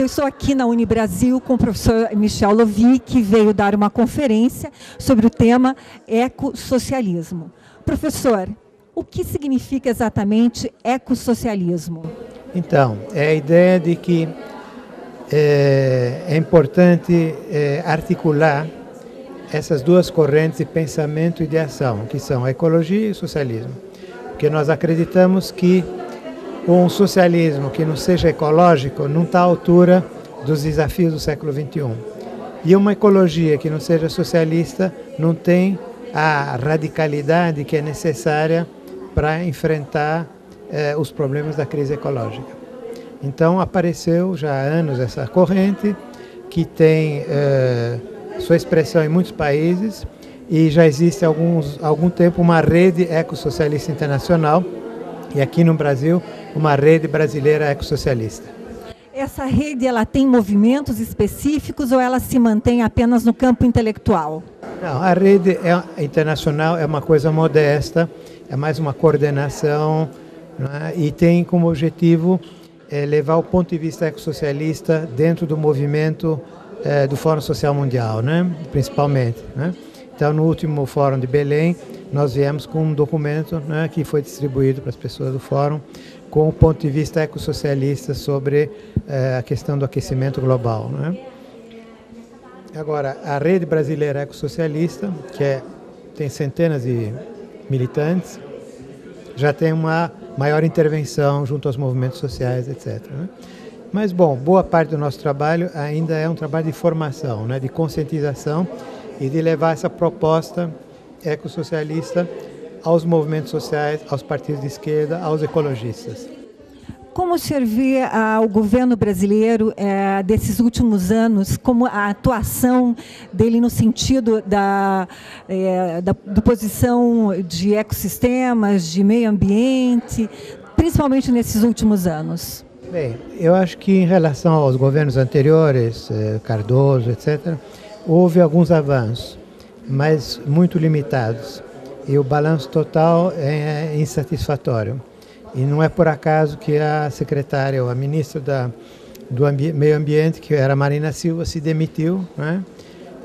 Eu estou aqui na Unibrasil com o professor Michel Louvi, que veio dar uma conferência sobre o tema ecossocialismo. Professor, o que significa exatamente ecossocialismo? Então, é a ideia de que é importante articular essas duas correntes de pensamento e de ação, que são a ecologia e o socialismo. Porque nós acreditamos que um socialismo que não seja ecológico não está à altura dos desafios do século XXI. E uma ecologia que não seja socialista não tem a radicalidade que é necessária para enfrentar os problemas da crise ecológica. Então apareceu já há anos essa corrente que tem sua expressão em muitos países e já existe há algum tempo uma rede ecossocialista internacional e aqui no Brasil uma rede brasileira ecossocialista. Essa rede ela tem movimentos específicos ou ela se mantém apenas no campo intelectual? Não, a rede internacional é uma coisa modesta, é mais uma coordenação, né, e tem como objetivo levar o ponto de vista ecossocialista dentro do movimento do Fórum Social Mundial, né, principalmente. Né. Então, no último Fórum de Belém, nós viemos com um documento, né, que foi distribuído para as pessoas do Fórum, com o ponto de vista ecossocialista sobre a questão do aquecimento global. Né. Agora, a Rede Brasileira Ecossocialista, que tem centenas de militantes, já tem uma maior intervenção junto aos movimentos sociais, etc. Né. Mas, bom, boa parte do nosso trabalho ainda é um trabalho de formação, né, de conscientização e de levar essa proposta ecossocialista aos movimentos sociais, aos partidos de esquerda, aos ecologistas. Como servir ao governo brasileiro desses últimos anos, como a atuação dele no sentido da posição de ecossistemas, de meio ambiente, principalmente nesses últimos anos? Bem, eu acho que em relação aos governos anteriores, Cardoso, etc., houve alguns avanços, mas muito limitados. E o balanço total é insatisfatório. E não é por acaso que a secretária, ou a ministra do Meio Ambiente, que era Marina Silva, se demitiu, né,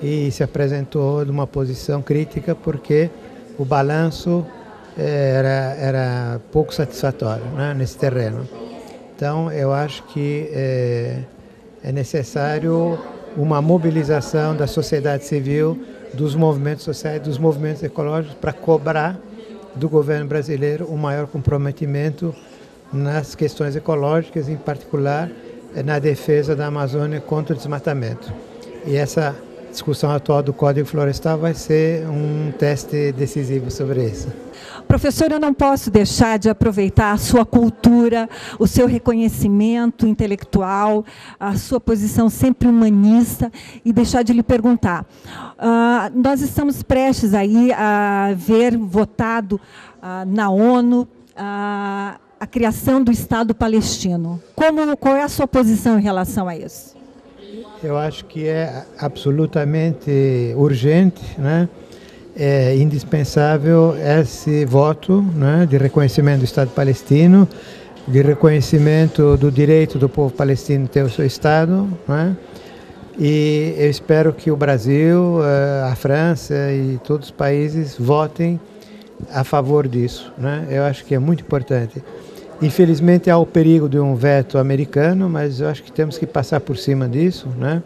e se apresentou numa posição crítica porque o balanço era pouco satisfatório, né, nesse terreno. Então, eu acho que é necessário uma mobilização da sociedade civil, dos movimentos sociais, dos movimentos ecológicos, para cobrar do governo brasileiro um maior comprometimento nas questões ecológicas, em particular na defesa da Amazônia contra o desmatamento. E essa discussão atual do Código Florestal vai ser um teste decisivo sobre isso. Professor, eu não posso deixar de aproveitar a sua cultura, o seu reconhecimento intelectual, a sua posição sempre humanista e deixar de lhe perguntar. Nós estamos prestes aí a ver votado na ONU a criação do Estado palestino. Qual é a sua posição em relação a isso? Eu acho que é absolutamente urgente, né? É indispensável esse voto, né, de reconhecimento do Estado palestino, de reconhecimento do direito do povo palestino ter o seu Estado, né? E eu espero que o Brasil, a França e todos os países votem a favor disso, né? Eu acho que é muito importante. Infelizmente há o perigo de um veto americano, mas eu acho que temos que passar por cima disso, né?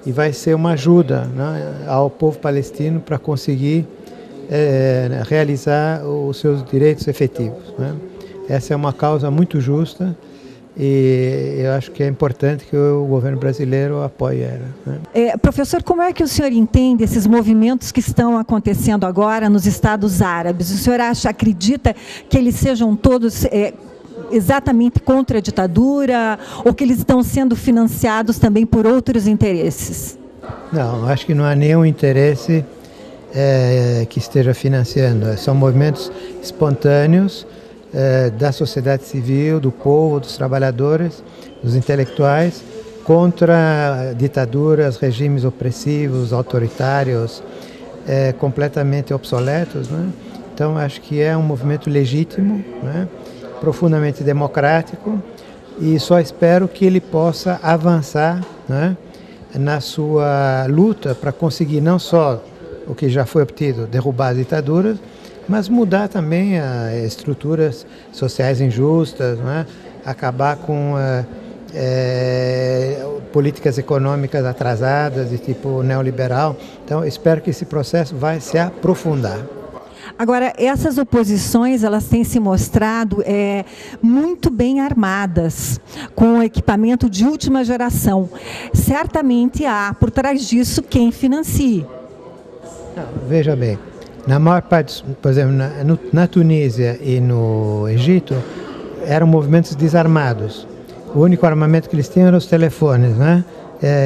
E vai ser uma ajuda, né, ao povo palestino para conseguir realizar os seus direitos efetivos, né? Essa é uma causa muito justa e eu acho que é importante que o governo brasileiro apoie ela, né? Professor, como é que o senhor entende esses movimentos que estão acontecendo agora nos Estados Árabes? O senhor acredita que eles sejam todos exatamente contra a ditadura ou que eles estão sendo financiados também por outros interesses? Não, acho que não há nenhum interesse que esteja financiando. São movimentos espontâneos da sociedade civil, do povo, dos trabalhadores, dos intelectuais, contra ditaduras, regimes opressivos, autoritários, completamente obsoletos, né? Então, acho que é um movimento legítimo, né, profundamente democrático, e só espero que ele possa avançar, né, na sua luta para conseguir não só o que já foi obtido, derrubar as ditaduras, mas mudar também as estruturas sociais injustas, né, acabar com políticas econômicas atrasadas de tipo neoliberal. Então, espero que esse processo vai se aprofundar. Agora, essas oposições, elas têm se mostrado muito bem armadas, com equipamento de última geração. Certamente há, por trás disso, quem financie. Não, veja bem, na maior parte, por exemplo, na Tunísia e no Egito, eram movimentos desarmados. O único armamento que eles tinham eram os telefones, né?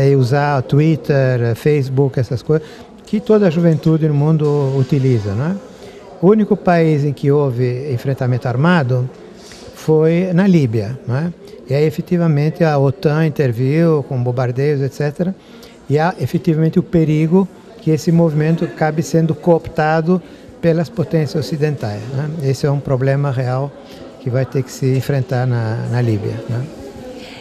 E usar Twitter, Facebook, essas coisas, que toda a juventude no mundo utiliza, né? O único país em que houve enfrentamento armado foi na Líbia, né? E aí efetivamente a OTAN interviu com bombardeios, etc. E há efetivamente o perigo que esse movimento acabe sendo cooptado pelas potências ocidentais, né? Esse é um problema real que vai ter que se enfrentar na Líbia, né?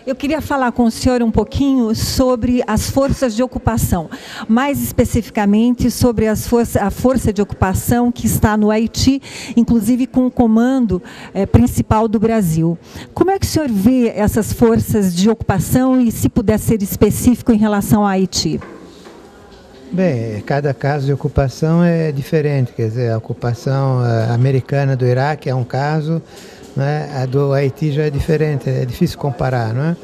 Eu queria falar com o senhor um pouquinho sobre as forças de ocupação, mais especificamente sobre a força de ocupação que está no Haiti, inclusive com o comando principal do Brasil. Como é que o senhor vê essas forças de ocupação e, se puder ser específico, em relação ao Haiti? Bem, cada caso de ocupação é diferente, quer dizer, a ocupação americana do Iraque é um caso, né? A do Haiti já é diferente, é difícil comparar, não é?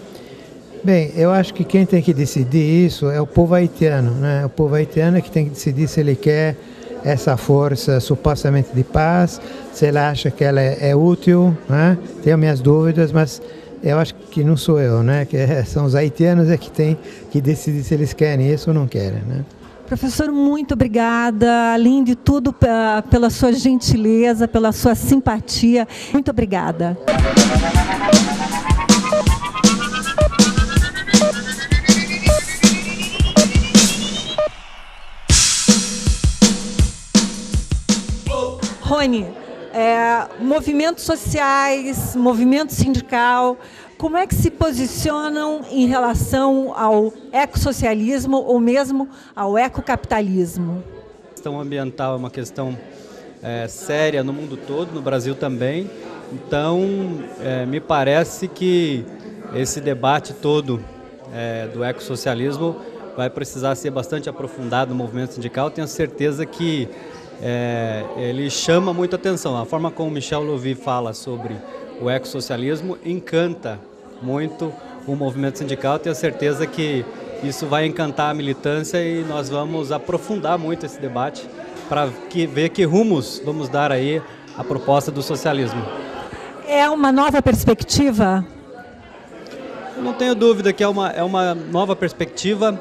Bem, eu acho que quem tem que decidir isso é o povo haitiano, né? O povo haitiano é que tem que decidir se ele quer essa força supostamente de paz, se ele acha que ela é útil, né? Tenho minhas dúvidas, mas eu acho que não sou eu, né? Que são os haitianos que têm que decidir se eles querem isso ou não querem, né? Professor, muito obrigada, além de tudo, pela sua gentileza, pela sua simpatia. Muito obrigada. Rony, movimentos sociais, movimento sindical, como é que se posicionam em relação ao ecossocialismo ou mesmo ao ecocapitalismo? A questão ambiental é uma questão séria no mundo todo, no Brasil também. Então, me parece que esse debate todo do ecossocialismo vai precisar ser bastante aprofundado no movimento sindical. Tenho certeza que ele chama muita atenção. A forma como Michel Louvi fala sobre o ecossocialismo encanta muito o movimento sindical. Tenho certeza que isso vai encantar a militância e nós vamos aprofundar muito esse debate para ver que rumos vamos dar aí à proposta do socialismo. É uma nova perspectiva? Eu não tenho dúvida que é uma nova perspectiva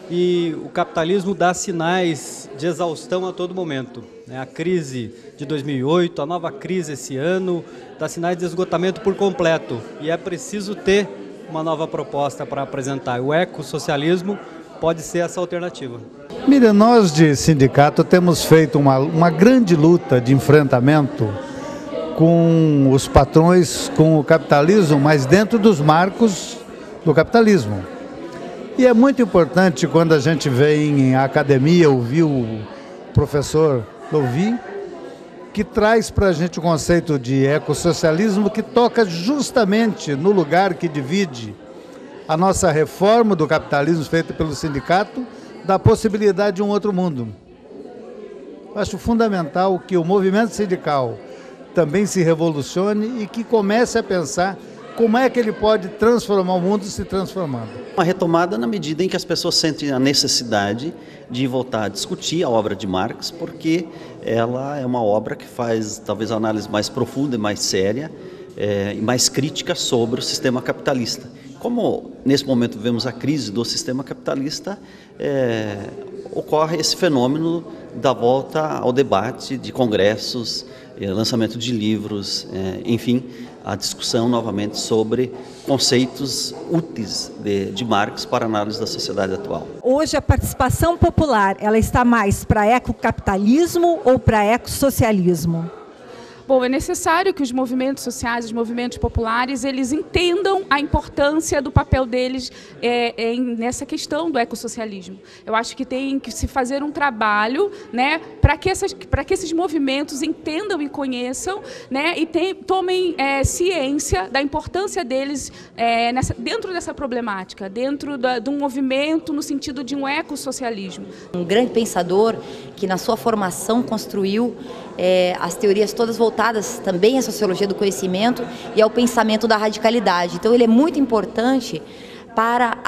e o capitalismo dá sinais de exaustão a todo momento. A crise de 2008, a nova crise esse ano, dá sinais de esgotamento por completo. E é preciso ter uma nova proposta para apresentar. O ecossocialismo pode ser essa alternativa. Mira, nós de sindicato temos feito uma grande luta de enfrentamento com os patrões, com o capitalismo, mas dentro dos marcos do capitalismo. E é muito importante quando a gente vem em academia ouvir o professor Louvi, que traz para a gente o conceito de ecossocialismo que toca justamente no lugar que divide a nossa reforma do capitalismo feita pelo sindicato da possibilidade de um outro mundo. Eu acho fundamental que o movimento sindical também se revolucione e que comece a pensar como é que ele pode transformar o mundo se transformando. Uma retomada na medida em que as pessoas sentem a necessidade de voltar a discutir a obra de Marx, porque ela é uma obra que faz talvez a análise mais profunda e mais séria e mais crítica sobre o sistema capitalista. Como nesse momento vemos a crise do sistema capitalista, ocorre esse fenômeno da volta ao debate de congressos, lançamento de livros, enfim, a discussão novamente sobre conceitos úteis de Marx para a análise da sociedade atual. Hoje a participação popular, ela está mais para ecocapitalismo ou para ecossocialismo? Bom, é necessário que os movimentos sociais, os movimentos populares, eles entendam a importância do papel deles nessa questão do ecossocialismo. Eu acho que tem que se fazer um trabalho, né, para que esses movimentos entendam e conheçam, né, e tomem ciência da importância deles dentro dessa problemática, dentro de um movimento no sentido de um ecossocialismo. Um grande pensador que na sua formação construiu as teorias todas voltadas também à sociologia do conhecimento e ao pensamento da radicalidade. Então ele é muito importante para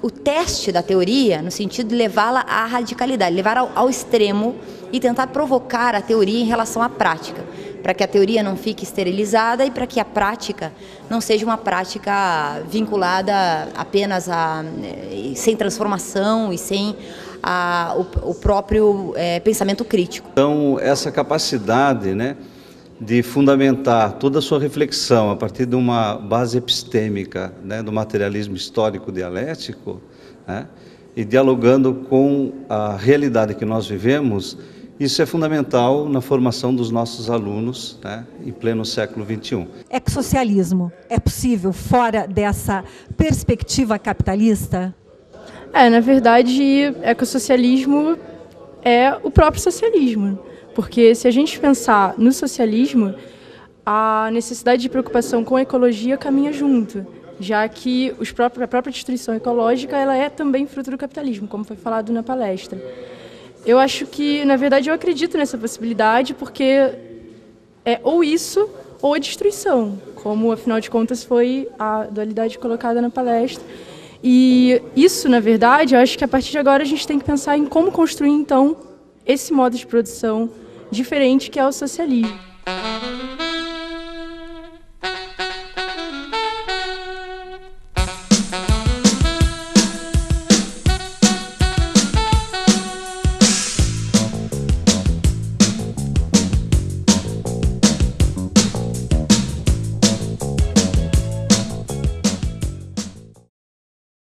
o teste da teoria, no sentido de levá-la à radicalidade, levar ao extremo e tentar provocar a teoria em relação à prática, para que a teoria não fique esterilizada e para que a prática não seja uma prática vinculada apenas sem transformação e sem o próprio pensamento crítico. Então, essa capacidade, né, de fundamentar toda a sua reflexão a partir de uma base epistêmica, né, do materialismo histórico dialético, né, e dialogando com a realidade que nós vivemos, isso é fundamental na formação dos nossos alunos, né, em pleno século XXI. Ecossocialismo é possível fora dessa perspectiva capitalista? Na verdade, ecossocialismo é o próprio socialismo. Porque se a gente pensar no socialismo, a necessidade de preocupação com a ecologia caminha junto, já que a própria destruição ecológica ela é também fruto do capitalismo, como foi falado na palestra. Eu acho que, na verdade, eu acredito nessa possibilidade, porque é ou isso ou a destruição, como, afinal de contas, foi a dualidade colocada na palestra. E isso, na verdade, eu acho que a partir de agora a gente tem que pensar em como construir, então, esse modo de produção diferente que é o socialismo.